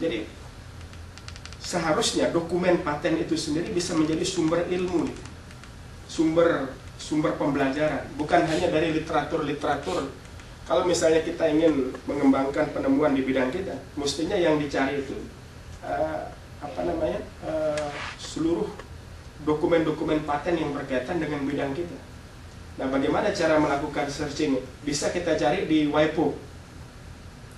Jadi seharusnya dokumen paten itu sendiri bisa menjadi sumber ilmu, sumber pembelajaran, bukan hanya dari literatur. Kalau misalnya kita ingin mengembangkan penemuan di bidang kita, mestinya yang dicari itu seluruh dokumen-dokumen paten yang berkaitan dengan bidang kita. Nah, bagaimana cara melakukan searching? Bisa kita cari di WIPO,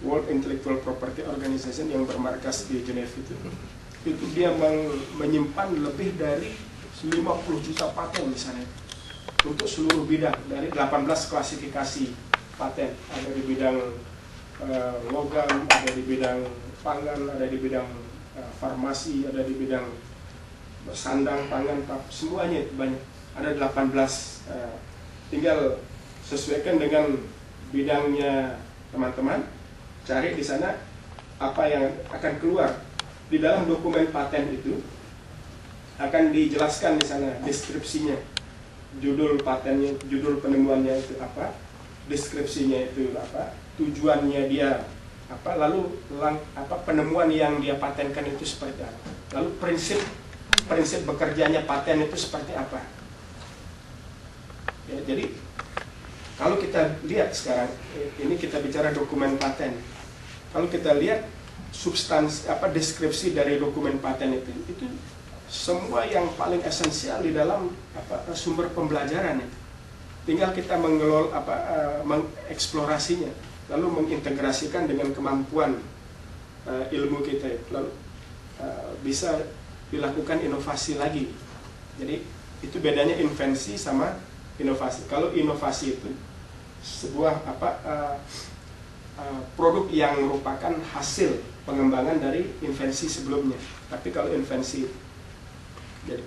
World Intellectual Property Organization, yang bermarkas di Geneva itu. Itu dia menyimpan lebih dari 50 juta paten misalnya untuk seluruh bidang, dari 18 klasifikasi paten. Ada di bidang logam, ada di bidang pangan, ada di bidang farmasi, ada di bidang sandang, pangan, semuanya banyak. Ada 18. Tinggal sesuaikan dengan bidangnya teman-teman, cari di sana apa yang akan keluar. Di dalam dokumen paten itu akan dijelaskan di sana deskripsinya, judul patennya, judul penemuannya itu apa, deskripsinya itu apa, tujuannya dia apa, lalu penemuan yang dia patenkan itu seperti apa, lalu prinsip bekerjanya paten itu seperti apa. Ya, jadi kalau kita lihat sekarang, ini kita bicara dokumen paten. Kalau kita lihat substansi deskripsi dari dokumen paten itu semua yang paling esensial di dalam sumber pembelajaran itu. Tinggal kita mengeksplorasinya, lalu mengintegrasikan dengan kemampuan ilmu kita, lalu bisa dilakukan inovasi lagi. Jadi itu bedanya invensi sama inovasi. Kalau inovasi itu sebuah produk yang merupakan hasil pengembangan dari invensi sebelumnya. Tapi kalau invensi jadi,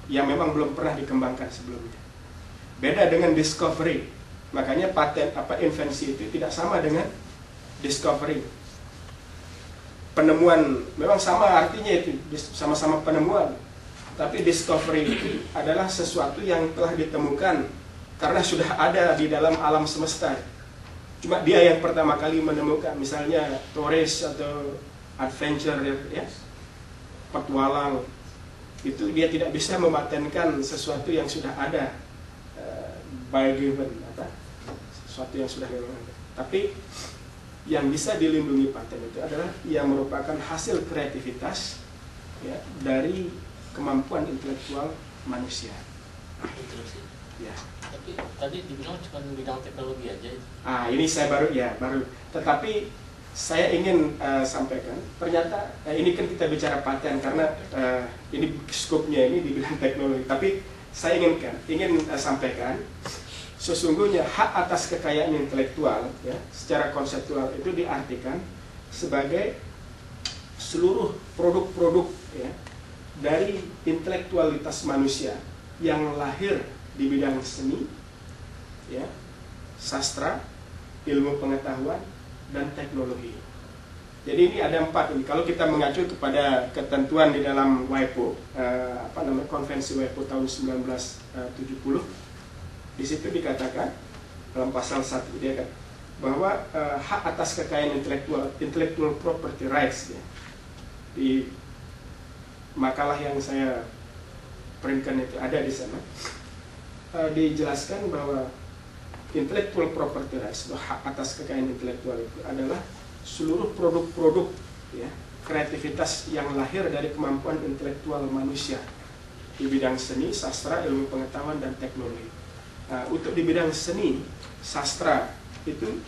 yang memang belum pernah dikembangkan sebelumnya, beda dengan discovery. Makanya paten invensi itu tidak sama dengan discovery. Penemuan memang sama artinya, itu sama-sama penemuan, tapi discovery itu adalah sesuatu yang telah ditemukan karena sudah ada di dalam alam semesta. Cuma dia yang pertama kali menemukan, misalnya Torres atau adventure, ya, petualang, itu dia tidak bisa mematenkan sesuatu yang sudah ada, by given, sesuatu yang sudah memang ada. Tapi yang bisa dilindungi paten itu adalah yang merupakan hasil kreativitas, ya, dari kemampuan intelektual manusia. Ya. Tapi tadi dibilang cuma bidang teknologi aja. Ini saya baru. Tetapi saya ingin sampaikan, ternyata ini kan kita bicara paten karena ini skopnya ini di bidang teknologi. Tapi saya ingin sampaikan, sesungguhnya hak atas kekayaan intelektual, ya, secara konseptual itu diartikan sebagai seluruh produk-produk, ya, dari intelektualitas manusia yang lahir di bidang seni, ya, sastra, ilmu pengetahuan, dan teknologi. Jadi ini ada 4 ini. Kalau kita mengacu kepada ketentuan di dalam WIPO, Konvensi WIPO tahun 1970, di situ dikatakan dalam pasal 1 dia kan bahwa hak atas kekayaan intellectual property rights, ya, di makalah yang saya printkan itu ada di sana. Dijelaskan bahwa intellectual property rights, hak atas kekayaan intelektual itu adalah seluruh produk-produk, ya, kreativitas yang lahir dari kemampuan intelektual manusia di bidang seni, sastra, ilmu pengetahuan, dan teknologi. Untuk di bidang seni, sastra itu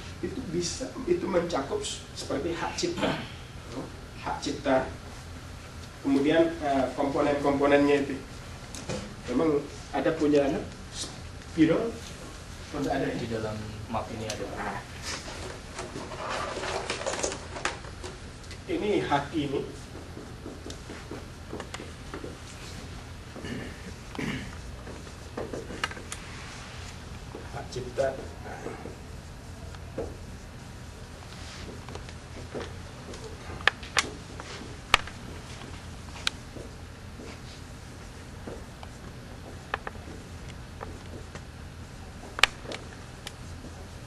mencakup seperti hak cipta, kemudian komponen-komponennya itu memang ada punya Spidol, ada di dalam map ini ada. Ini hak ini. Hak cipta.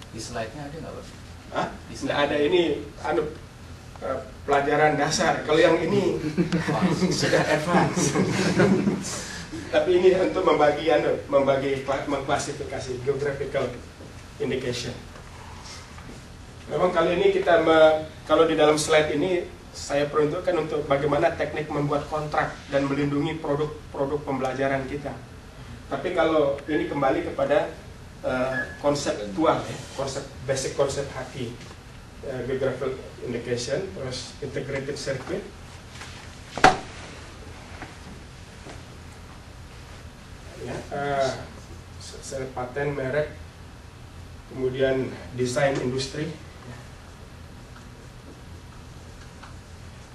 Di slide-nya ada nggak, Pak? Tidak ada. Ini pelajaran dasar. Kalau yang ini sudah advance. Tapi ini untuk mengklasifikasi geographical indication. Memang kali ini kita kalau di dalam slide ini saya peruntukkan untuk bagaimana teknik membuat kontrak dan melindungi produk pembelajaran kita. Tapi kalau ini kembali kepada konseptual, basic konsep HACCI, geographical indication, terus integrated circuit. Ya, paten, merek, kemudian desain industri.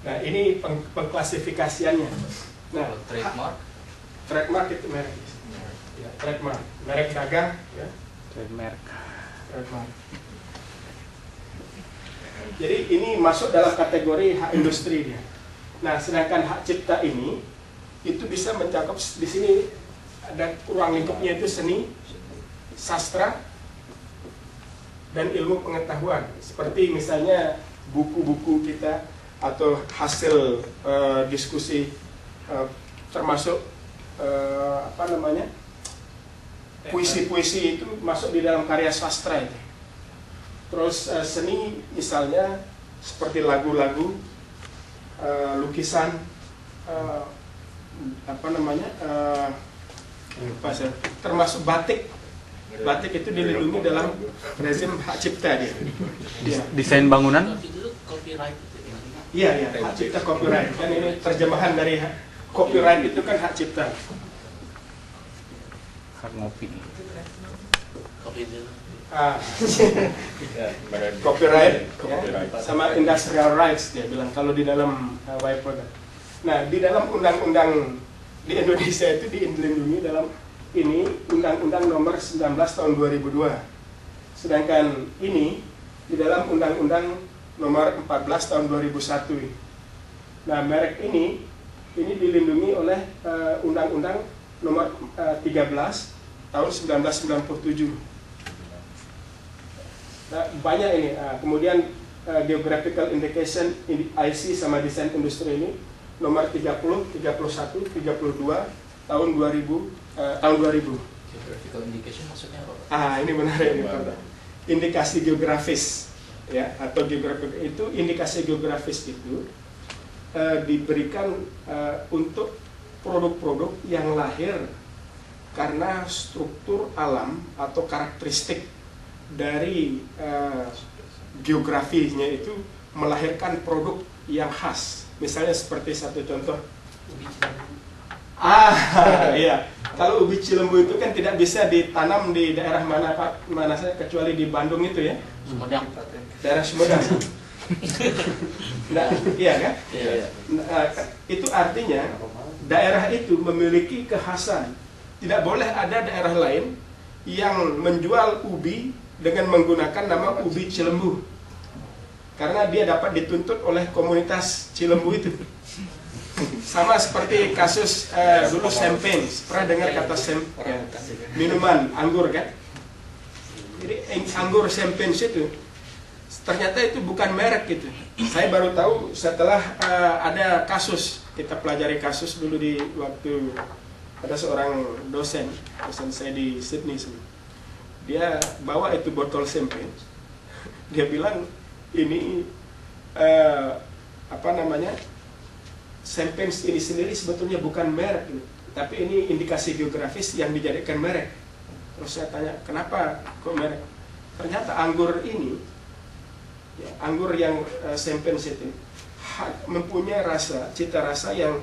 Nah, ini pengklasifikasiannya. Nah, trademark itu merek. Ya, trademark, merek dagang, ya. Trademark. Jadi ini masuk dalam kategori hak industri dia. Nah, sedangkan hak cipta ini itu bisa mencakup di sini ada ruang lingkupnya itu seni, sastra, dan ilmu pengetahuan. Seperti misalnya buku-buku kita atau hasil diskusi, termasuk puisi-puisi itu masuk di dalam karya sastra itu. Terus seni misalnya seperti lagu-lagu, lukisan, termasuk batik. Batik itu dilindungi dalam rezim hak cipta dia. Desain bangunan? Copyright. Iya, hak cipta copyright. Kan ini terjemahan dari copyright itu kan hak cipta. Hak ngopi. Copyright, sama industrial rights dia bilang kalau di dalam WIPO. Nah, di dalam undang-undang di Indonesia itu dilindungi dalam ini Undang-Undang Nomor 19 Tahun 2002. Sedangkan ini di dalam Undang-Undang Nomor 14 Tahun 2001. Nah, merek ini dilindungi oleh Undang-Undang Nomor 13 Tahun 1997. Nah, banyak ini. Kemudian geographical indication IC sama desain industri ini nomor 30, 31, 32 tahun 2000 tahun 2000. Geographical indication maksudnya apa? Ini menarik ini, Pak. Indikasi geografis, ya, atau geografis itu indikasi geografis itu diberikan untuk produk-produk yang lahir karena struktur alam atau karakteristik dari geografinya itu melahirkan produk yang khas. Misalnya seperti satu contoh. Iya. Kalau ubi Cilembu itu kan tidak bisa ditanam di daerah mana saja kecuali di Bandung itu ya. Sumedang. Daerah Sumedang. Nah, iya kan? Iya. Itu artinya daerah itu memiliki kekhasan. Tidak boleh ada daerah lain yang menjual ubi dengan menggunakan nama ubi Cilembu. Karena dia dapat dituntut oleh komunitas Cilembu itu. Sama seperti kasus dulu champagne. Pernah dengar kata champagne? Minuman anggur kan? Jadi anggur champagne itu ternyata itu bukan merek gitu. Saya baru tahu setelah ada kasus, kita pelajari kasus dulu di waktu ada seorang dosen saya di Sydney. Dia bawa itu botol champagne. Dia bilang ini champagne ini sendiri sebetulnya bukan merek ini, tapi ini indikasi geografis yang dijadikan merek. Terus saya tanya, kenapa kok merek? Ternyata anggur ini, ya, anggur yang champagne itu mempunyai cita rasa yang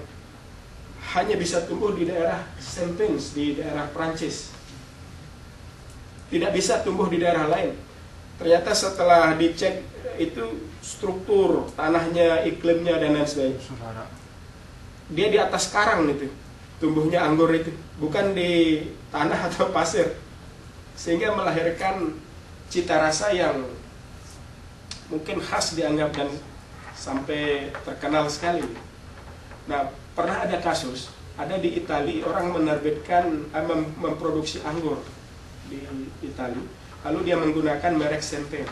hanya bisa tumbuh di daerah Champagne, di daerah Prancis. Tidak bisa tumbuh di daerah lain. Ternyata setelah dicek itu struktur tanahnya, iklimnya dan lain sebagainya. Dia di atas karang itu, tumbuhnya anggur itu, bukan di tanah atau pasir. Sehingga melahirkan cita rasa yang mungkin khas dianggap dan sampai terkenal sekali. Nah, pernah ada kasus, ada di Italia orang menerbitkan, memproduksi anggur di Italia, lalu dia menggunakan merek Champagne.